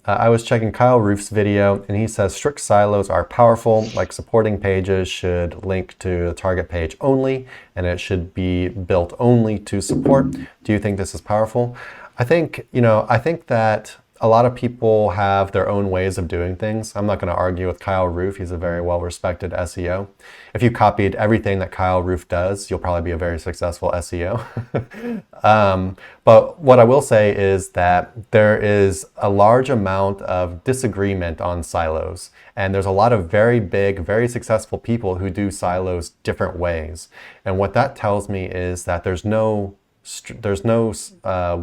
I was checking Kyle Roof's video, and he says strict silos are powerful, like supporting pages should link to the target page only, and it should be built only to support. Do you think this is powerful? I think, I think that a lot of people have their own ways of doing things. I'm not going to argue with Kyle Roof. He's a very well-respected SEO. If you copied everything that Kyle Roof does, you'll probably be a very successful SEO. But what I will say is that there is a large amount of disagreement on silos. And there's a lot of very big, very successful people who do silos different ways. And what that tells me is that there's no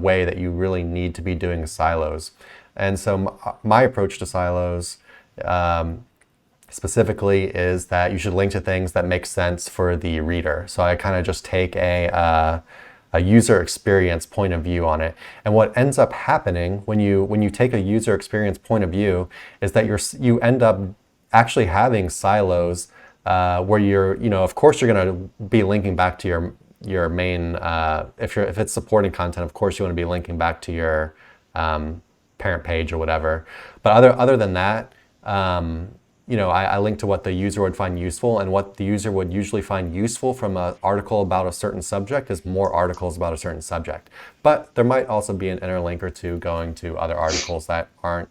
way that you really need to be doing silos. And so my approach to silos specifically is that you should link to things that make sense for the reader. So I kind of just take a user experience point of view on it. And what ends up happening when you take a user experience point of view is that you end up actually having silos where of course you're going to be linking back to your main, if it's supporting content, of course you want to be linking back to your parent page or whatever. But other than that, I link to what the user would find useful, and what the user would usually find useful from an article about a certain subject is more articles about a certain subject. But there might also be an interlink or two going to other articles that aren't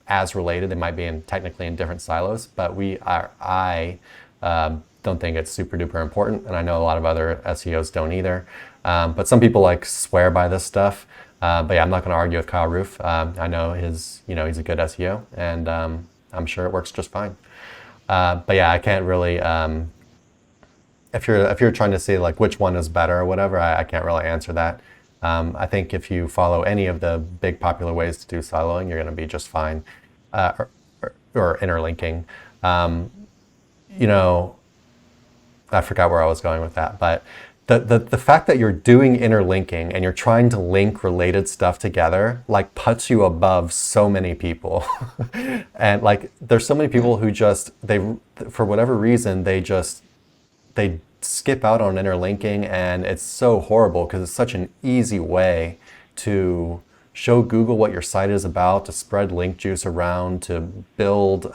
as related. They might be technically in different silos, but I don't think it's super duper important, and I know a lot of other SEOs don't either. But some people swear by this stuff. But yeah, I'm not going to argue with Kyle Roof. I know he's a good SEO, and I'm sure it works just fine. But yeah, I can't really. If you're trying to see which one is better or whatever, I can't really answer that. I think if you follow any of the big popular ways to do siloing, you're going to be just fine, or interlinking. I forgot where I was going with that, but the fact that you're doing interlinking and you're trying to link related stuff together puts you above so many people. And there's so many people who for whatever reason, they skip out on interlinking, and it's so horrible because it's such an easy way to show Google what your site is about, to spread link juice around, to build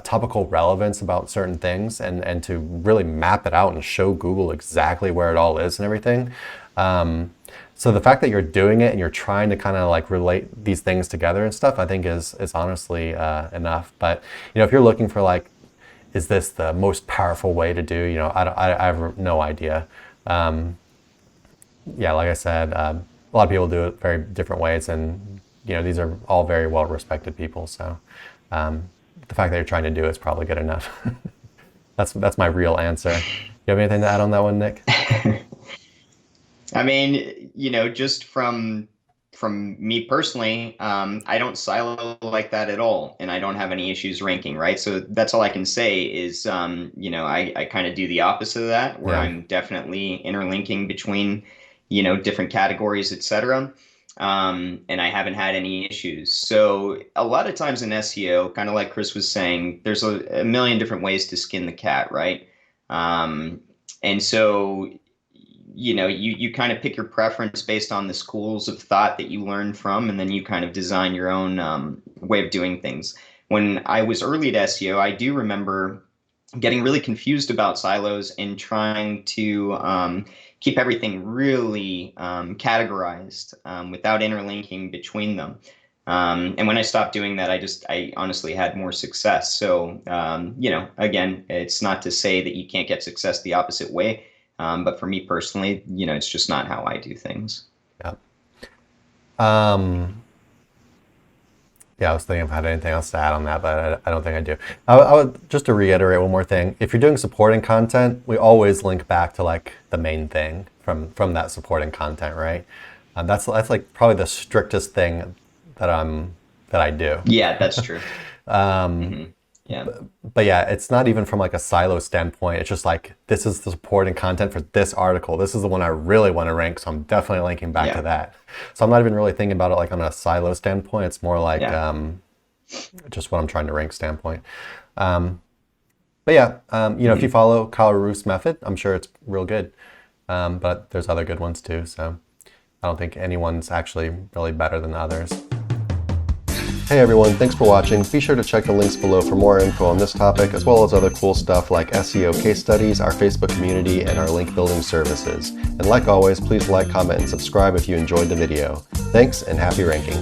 topical relevance about certain things, and to really map it out and show Google exactly where it all is and everything. So the fact that you're doing it and you're trying to kind of relate these things together and stuff, I think is honestly enough. But if you're looking for is this the most powerful way to do? I have no idea. Yeah, like I said, a lot of people do it very different ways, and these are all very well respected people. So. The fact that you're trying to do it is probably good enough. That's my real answer. You have anything to add on that one, Nick? I mean, just from me personally, I don't silo like that at all, and I don't have any issues ranking, right? So that's all I can say is, I kind of do the opposite of that, where I'm definitely interlinking between, different categories, etc. And I haven't had any issues. So a lot of times in SEO, kind of like Chris was saying, there's a million different ways to skin the cat, right? And so, you kind of pick your preference based on the schools of thought that you learn from, and then you kind of design your own way of doing things. When I was early to SEO, I do remember getting really confused about silos and trying to keep everything really categorized without interlinking between them. And when I stopped doing that, I honestly had more success. So, again, it's not to say that you can't get success the opposite way. But for me personally, it's just not how I do things. Yeah. Yeah, I was thinking if I had anything else to add on that, but I don't think I do. I would just to reiterate one more thing. If you're doing supporting content, we always link back to the main thing from that supporting content, right? That's probably the strictest thing that I do. Yeah, that's true. Yeah. But yeah, it's not even from a silo standpoint. It's just this is the supporting content for this article. This is the one I really want to rank, so I'm definitely linking back to that. So I'm not even really thinking about it on a silo standpoint. It's more just what I'm trying to rank standpoint. But yeah, if you follow Kyle Roof's method, I'm sure it's real good. But there's other good ones too. So I I don't think anyone's actually really better than the others. Hey everyone, thanks for watching. Be sure to check the links below for more info on this topic, as well as other cool stuff like SEO case studies, our Facebook community, and our link building services. And like always, please like, comment, and subscribe if you enjoyed the video. Thanks, and happy ranking.